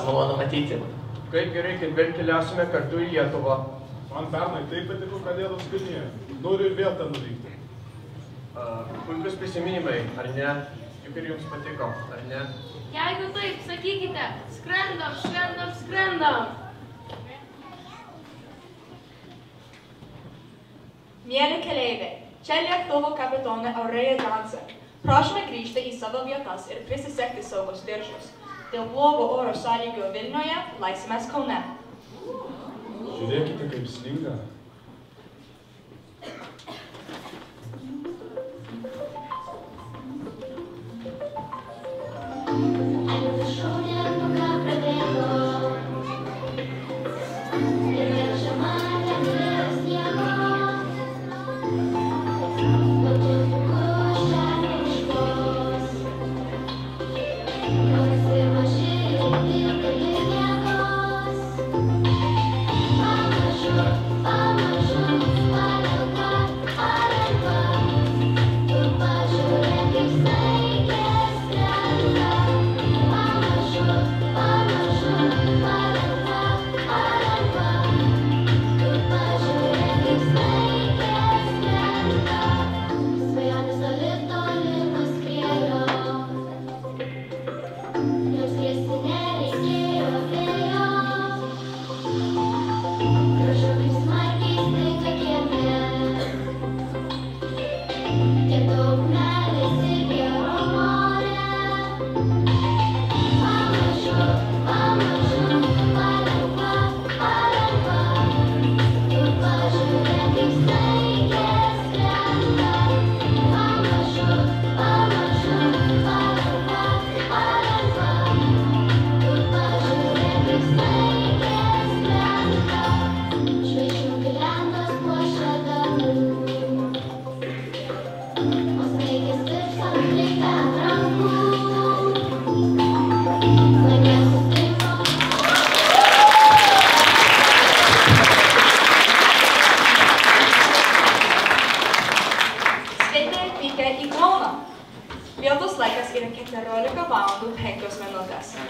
malonu matyti. Kaip gerai, kad vėl keliausime kartu į Lietuvą. Man pernai taip patiko Kalėdos Vilniuje. Noriu ir vėl ten nuvykti. Puikus prisiminimai, ar ne? Juk ir jums patiko, ar ne? Jeigu taip, sakykite, skrendam, skrendam, skrendam. Mieli keleiviai, čia lėktuvo kapitonė Aurelija Johnson. Prašome grįžti į savo vietas ir prisisegti saugus diržus. Dėl blogo oro sąlygų Vilniuje leisimės Kaune. Žiūrėkite, kaip sninga.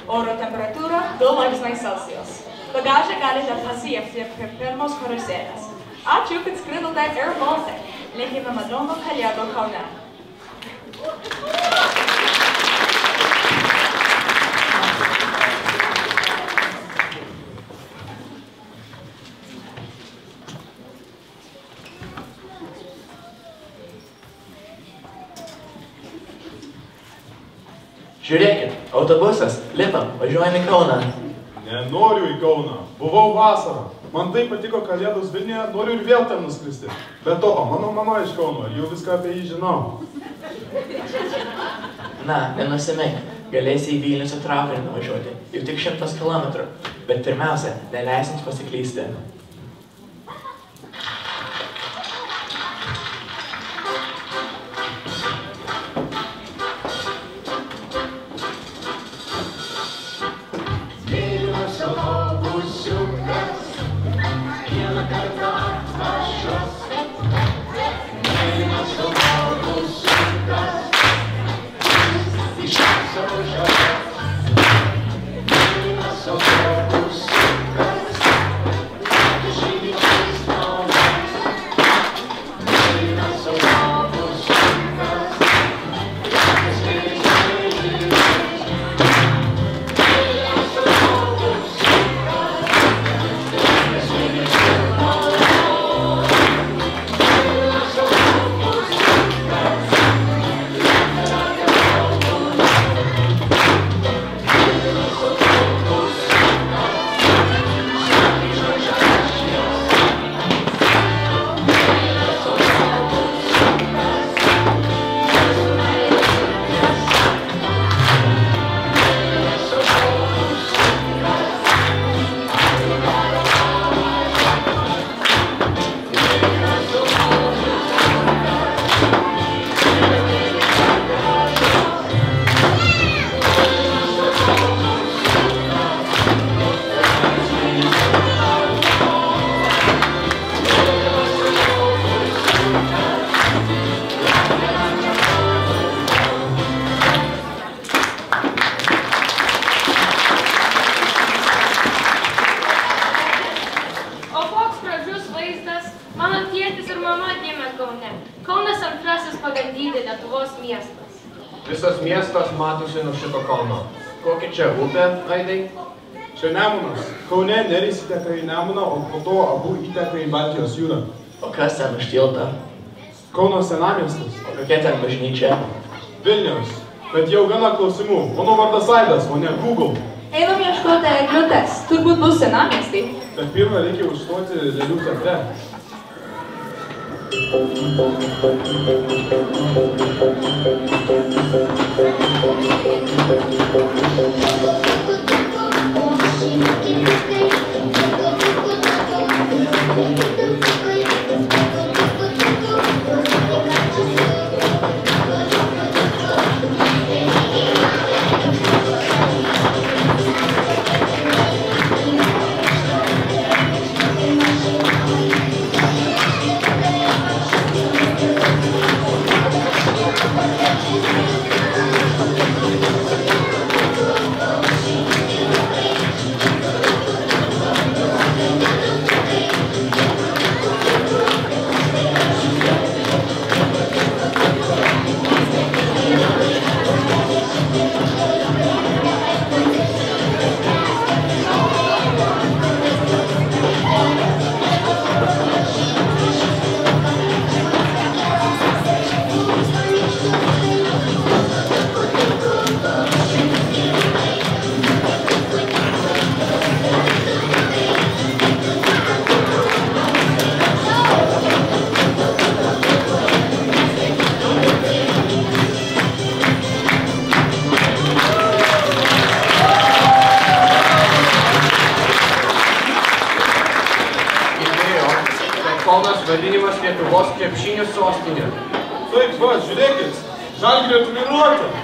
Oro temperatūra 2 laipsniai Celsius. Bagažą galite pasiekti prie pirmos karuselės. Ačiū, kad skridote Air Baltic. Linkime malonų Kalėdų Kaune. Žiūrėkit, autobusas, lipam, važiuojam į Kauną. Nenoriu į Kauną. Buvau vasarą. Man taip patiko Kalėdos Vilniuje, noriu ir vėl ten nuskristi. Be to, mano mama iš Kauno, jau viską apie jį žinau. Na, nenusimink, galėsi į Vilnių su traukiniu nuvažiuoti. Jau tik 100 kilometrų. Bet pirmiausia, neleisins pasiklysti. tėtis ir mama gimė Kaune. Kaunas antrasis pagal dydį Lietuvos miestas. Visas miestas matosi nuo šito kalno. Kokia čia upė, Aidai? Čia Nemunas. Kaune Neris įteka į Nemuną, o po to abu įteka į Baltijos jūrą. O kas ten už tilto? Kauno senamiestis. O kokia ten bažnyčia? Vilniaus. Bet jau gana klausimų. Mano vardas Aidas, o ne Google. Einam ieškoti eglutės. Turbūt bus senamiestai. Bet pirmą reikia užstoti Lėlių teatre. Vadinimas Lietuvos krepšinio sostinė. Taip, va, žiūrėkit. Žalgirio treniruotė.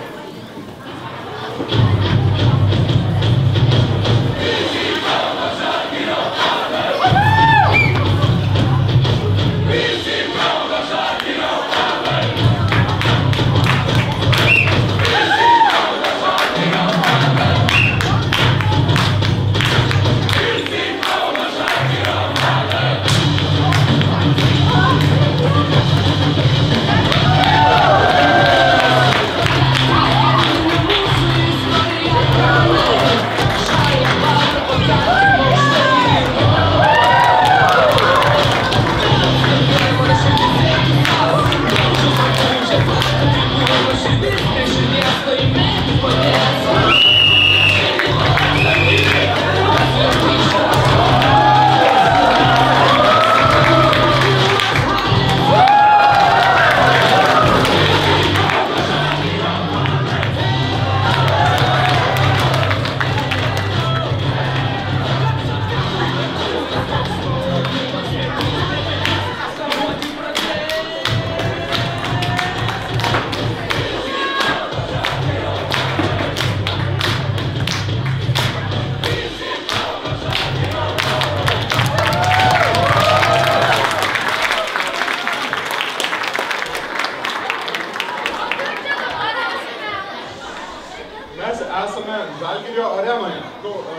Esame Žalgirio arenoje,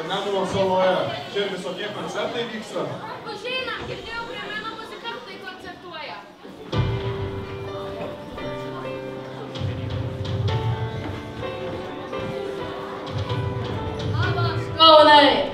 Nemuno saloje. Čia visokie koncertai vyksta. Užeina, girdėjau, prie meno muzikantai koncertuoja. Labas, Kaunai!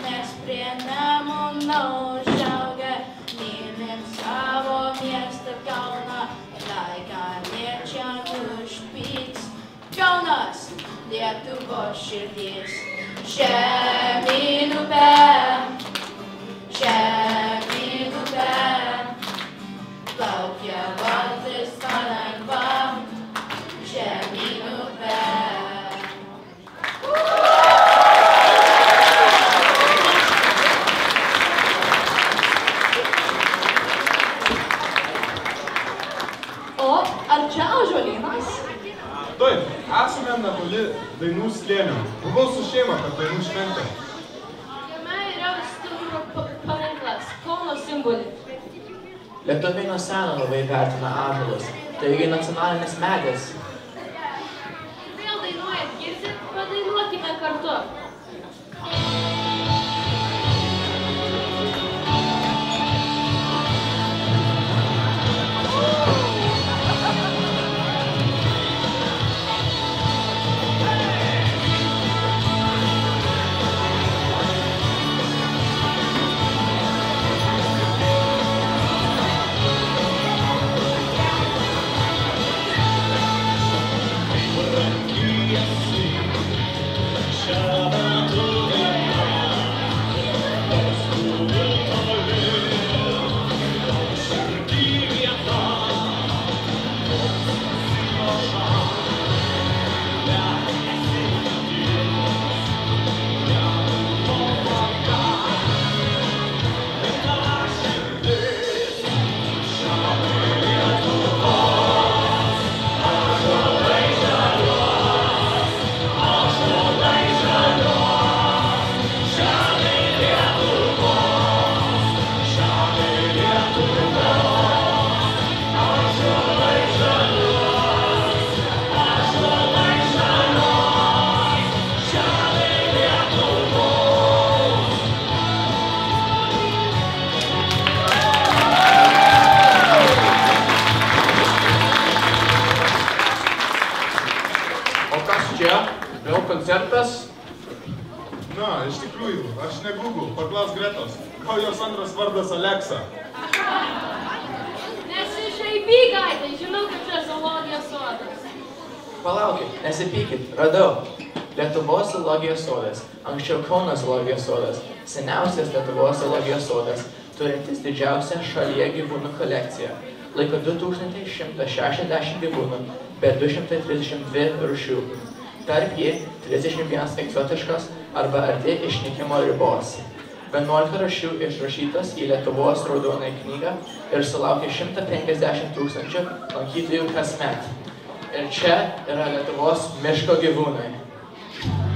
Nes prie Nemuno užauga Lietuvos širdis. Žemyn upe, žemyn upe, plaukia valtis palengva, žemyn upe. O, ar čia ąžuolynas? Taip, esame netoli Dainų slėnio. Buvau su šeima per Dainų šventę. Jame yra stuburo paminklas, Kauno simbolis. Lietuviai nuo seno labai vertina ąžuolus, taigi nacionalinis medis. Vėl dainuojat, girdit? Padainuokime kartu. Koncertas? Na, iš tikrųjų, aš ne Google, paklaus Gretos. Gal jos antras vardas Aleksa? Nesišaipyk, Aidai, žinau, kad čia zoologijos sodas. Palaukit, nesipykit, radau. Lietuvos zoologijos sodas, anksčiau Kauno zoologijos sodas, seniausias Lietuvos zoologijos sodas, turintis didžiausią šalyje gyvūnų kolekciją. Laiko 2160 gyvūnų, be 232 rūšių. Tarp jį 31 egzotiškas arba arti išnykimo ribos. 11 rūšių išrašytos į Lietuvos raudonąją knygą ir sulaukia 150 000 lankytojų kasmet. Ir čia yra Lietuvos miško gyvūnai. Thank you.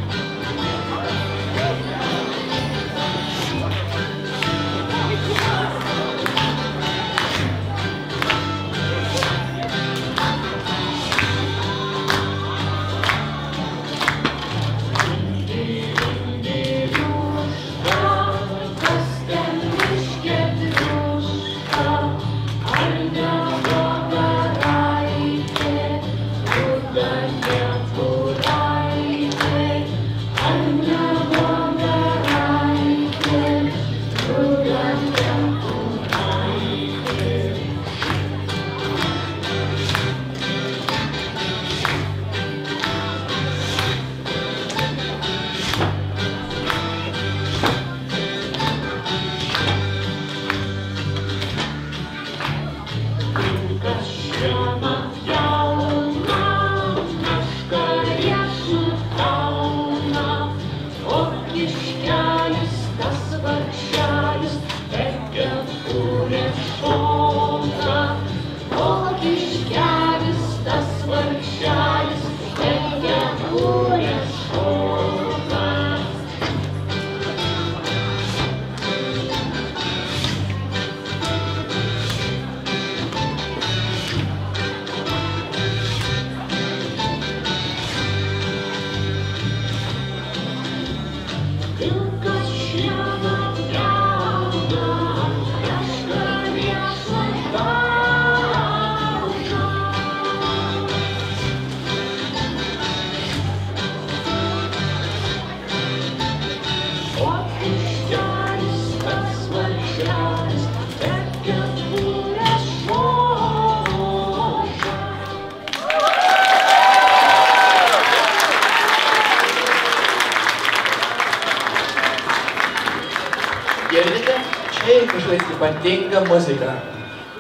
paslaptinga muzika.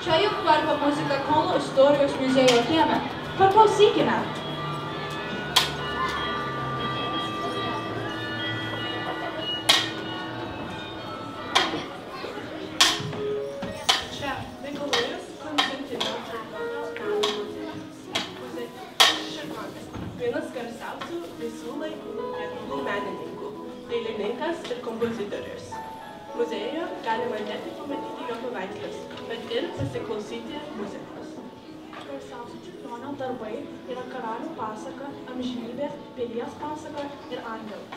Čia jau tvarko muzika Kauno istorijos muziejo kieme. Paklausykime. Čia Mikalojus Konstantino Čiurlionio Širkokas, vienas garsiausių visų laikų lietuvių menininkų, dailininkas ir kompozitorius. Muziejuje galima ne tik pamatyti jo paveikslus, bet ir pasiklausyti muzikos. Garsiausi Čiurlionio darbai yra Karalių pasaka, Amžinybė, Pilies pasaka ir Angelas.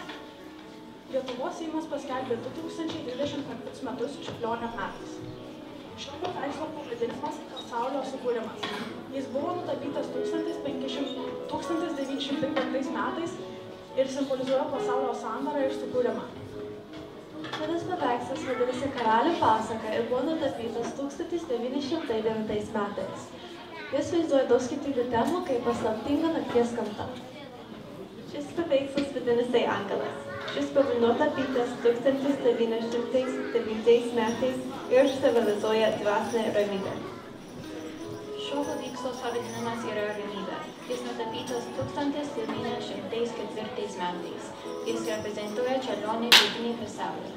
Lietuvos Seimas paskelbė 2025 metus Čiurlionio metais. Šio paveikslo pavadinimas Pasaulio sukūrimas. Jis buvo nutapytas 1905 metais ir simbolizuoja pasaulio sandarą ir sukūrimą. Šitas paveikslas vadinasi Karalių pasaka ir buvo nutapytas 1909 metais. Jis vaizduoja daug skirtingų temų, kaip paslaptinga nakties gamta. Šis paveikslas vadinasi Angelas. Šis buvo nutapytas 1909 metais ir simbolizuoja dvasinę ramybę. Šio paveikslo pavadinimas yra Ramybė. Jis nutapytas 1904 metais. Jis reprezentuoja čiurlionį vidinį pasaulį.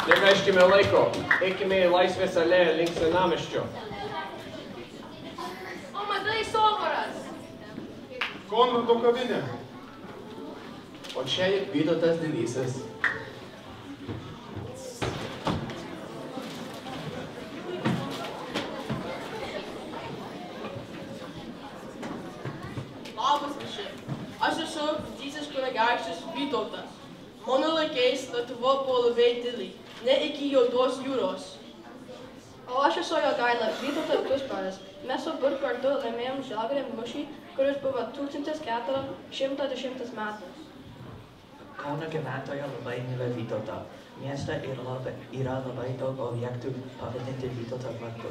Negaiškime laiko, eikime į Laisvės alėją link senamiesčio. O matai Soboras? Konrado kavinė. O čia Vytautas Didysis. Labas visi. Aš esu didysis kunigaikštis Vytautas. Mano laikais Lietuva buvo labai didelė, ne iki Juodos jūros. O aš esu Jogaila, Vytautas pusbrolis. Mes abu kartu laimėjom Žalgirio mūšį, kuris buvo 1410 metais. Kauno gyventojai labai myli Vytautą. Mieste yra labai daug objektų pavadinti Vytauto vardu.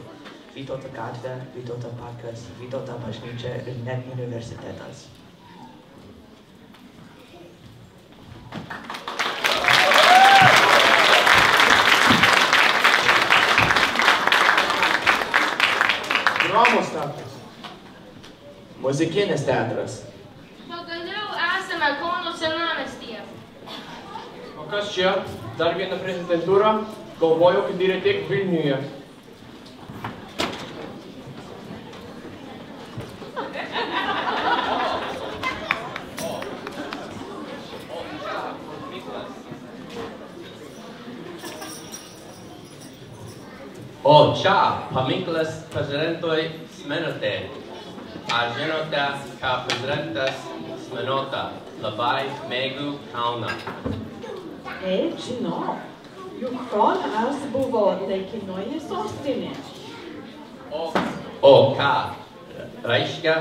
Vytauto gatvė, Vytauto parkas, Vytauto bažnyčia ir net universitetas. Dramos teatras. Muzikinis teatras. Pagaliau esame Kauno senamiestyje. O kas čia? Dar viena prezidentūra? Galvojau, kad yra tik Vilniuje. O čia paminklas prezidentui Smenotei. Ar žinote, ką prezidentas Smenota labai mėgo Kauną? Žinau, juk Kaunas buvo laikinoji sostinė. O ką reiškia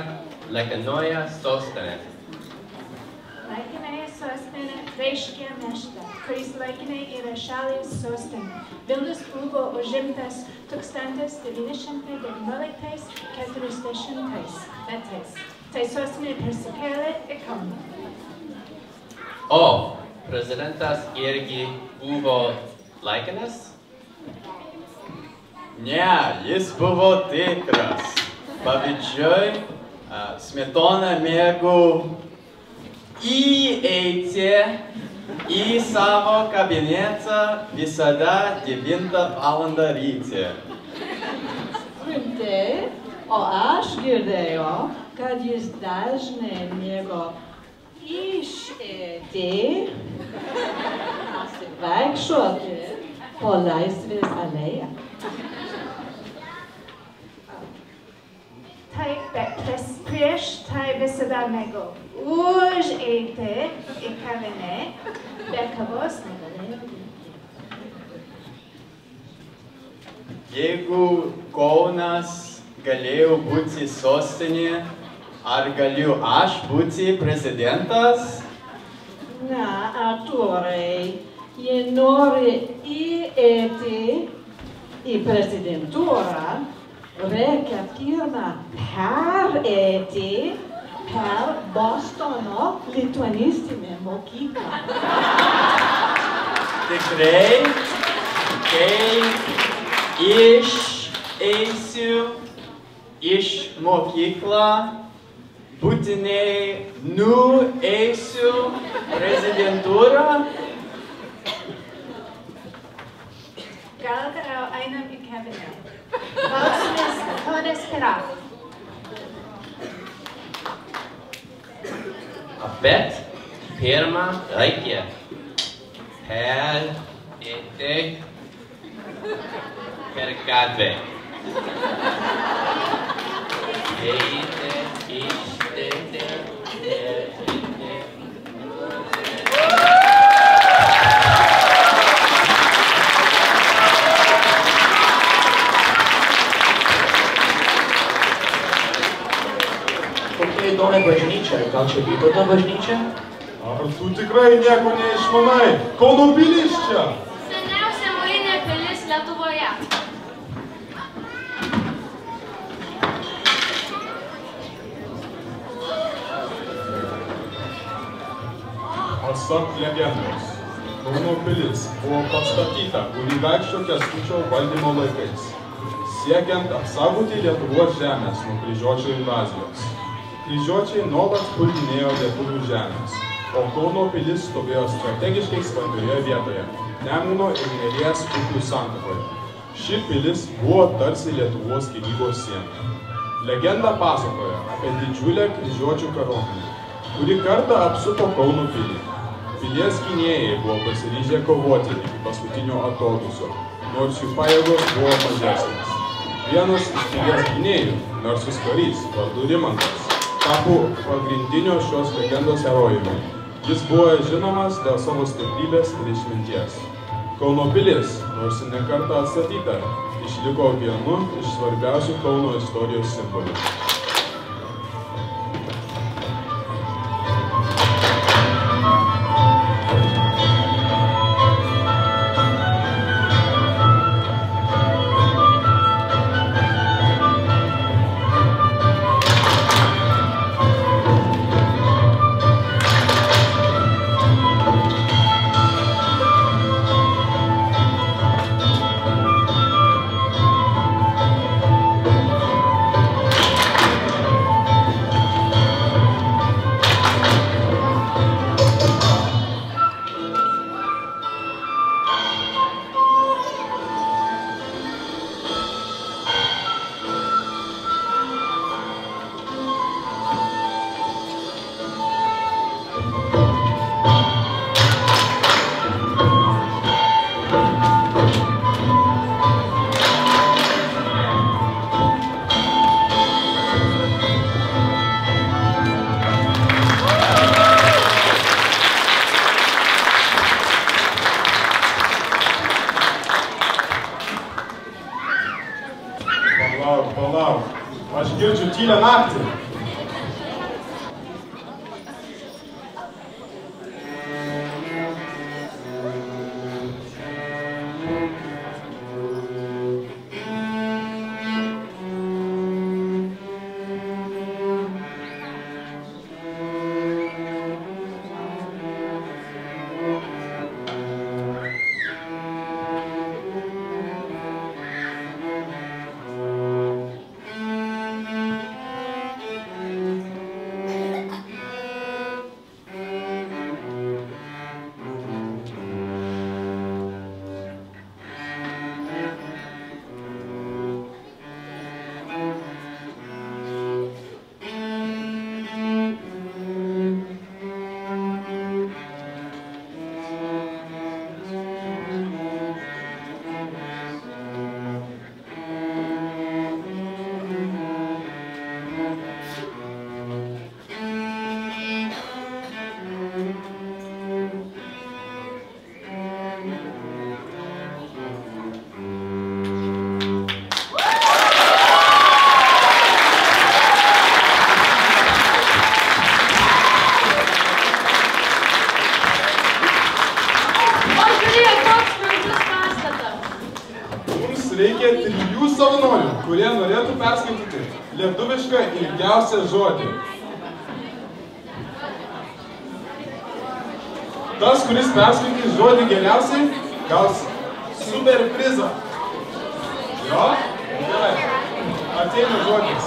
laikinoji sostinė? Laikinoji sostinė reiškia miestą, kuris laikinai yra šalies sostinė. Vilnius buvo užimtas 1919–40 metais. Tai sostinė persikėlė į Kauną. O prezidentas irgi buvo laikinas? Ne, jis buvo tikras. Pavyzdžiui, Smetona mėgo įeiti į savo kabinetą visada 9 valandą ryte. Rimtai, o aš girdėjau, kad jis dažnai mėgo išeiti, pasivaikščioti po Laisvės alėją. Bet prieš tai visada mėgo užeiti į kavinę, bet kavos negalėjo. Jeigu Kaunas galėjo būti sostinė, ar galiu aš būti prezidentas? Na, Artūrai, jei nori įeiti į prezidentūrą, reikia pirmą pereiti per Bostono lituanistinę mokyklą. Tikrai, kai išeisiu iš mokyklą, būtinai nueisiu prezidentūrą. Gal geriau einam į kabinetą. Klausimės Todas Piraf. Bet pirmą reikia pereiti per gatvę. Eiti, išeiti, Kokia įdomi bažnyčia, gal čia Vytauto bažnyčia? Ar tu tikrai nieko neišmanai? Kauno pilis čia! Seniausia mūrinė pilis Lietuvoje. Pasak legendos, Kauno pilis buvo pastatyta kunigaikščio Kęstučio valdymo laikais, siekiant apsaugoti Lietuvos žemės nuo kryžiuočių invazijos. Kryžiuočiai nuolat puldinėjo lietuvių žemės, o Kauno pilis stovėjo strategiškai svarbioje vietoje, Nemuno ir Neries upių santakoje. Ši pilis buvo tarsi Lietuvos gynybos siena. Legenda pasakoja apie didžiulę kryžiuočių kariuomenę, kuri kartą apsupo Kauno pilį. Pilies gynėjai buvo pasiryžę kovoti iki paskutinio atodūsio, nors jų pajėgos buvo mažesnės. Vienas iš pilies gynėjų, narsus karys, vardu Rimantas, tapo pagrindinio šios legendos herojumi. Jis buvo žinomas dėl savo stiprybės ir išminties. Kauno pilis, nors ir ne kartą atstatyta, išliko vienu iš svarbiausių Kauno istorijos simbolių. Palauk, aš girdžiu tylią naktį. kurie norėtų perskaityti lietuvišką ilgiausią žodį. Tas, kuris perskaitys žodį geriausiai, gaus super prizą. Jo? Gerai. Ateina žodis.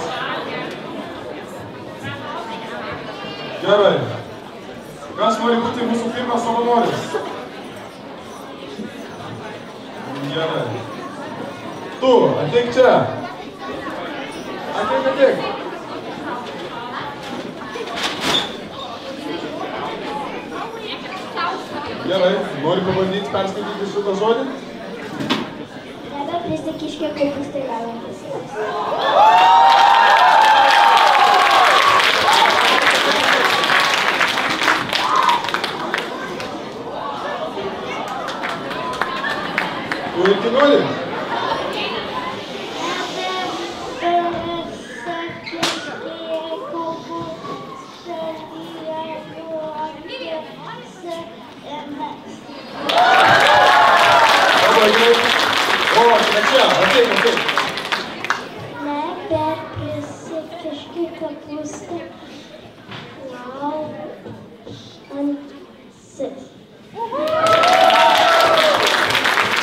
Gerai. Kas nori būti mūsų pirmas savanoris? Gerai. Tu, ateik čia. Ateik. Gerai, nori pabandyti perskaityti šitą žodį? Nebeprisiekiškė kopūstai gaujantis. Tu irgi nori? Nebeprisiekiški kopūstai gaujantis.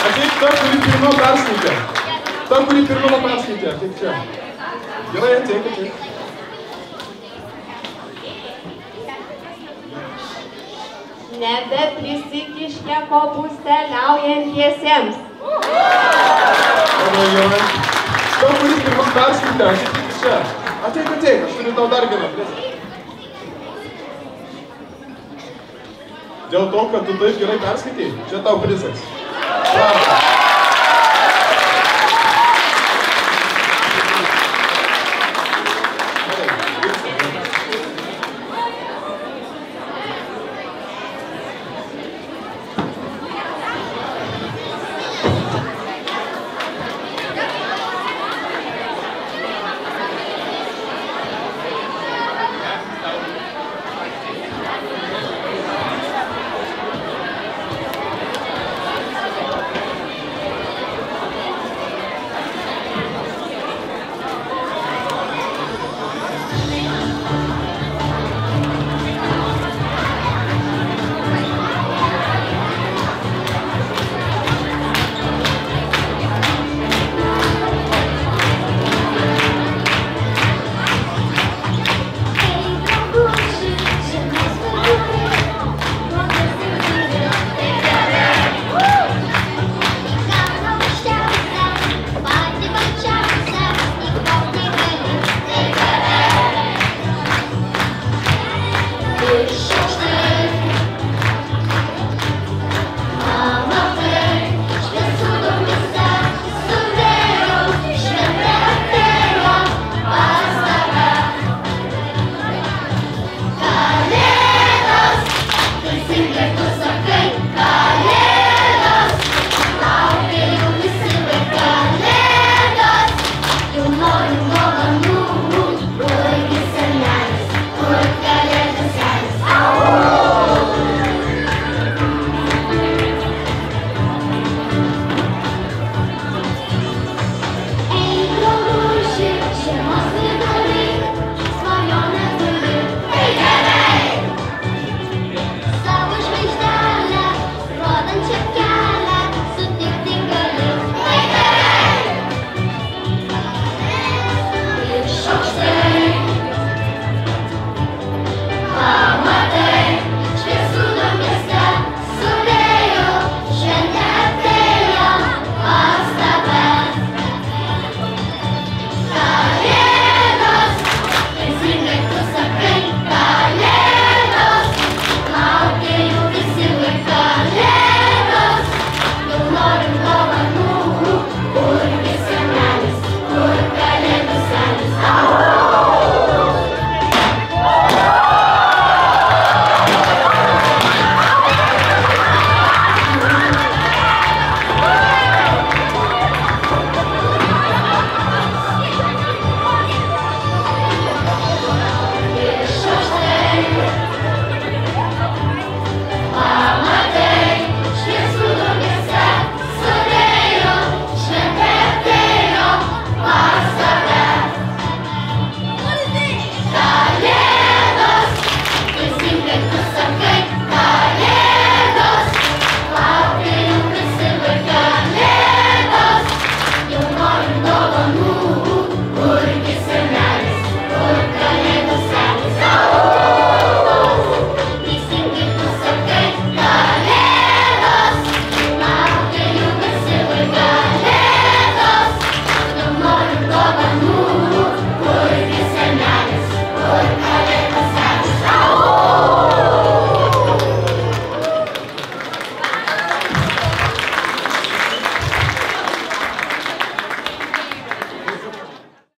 Ateik ta, kuri pirma perskaitė. Ta, kuri pirma perskaitė. Ateik čia. Gerai, ateik. Nebeprisiekiški kopūstai gaujantiesiems. Gerai. Ta, kuris pirmas perskaitė. Ateik čia. Ateik. Aš turiu tau dar vieną prizą. Dėl to, kad tu taip gerai perskaitai, čia tau prizas.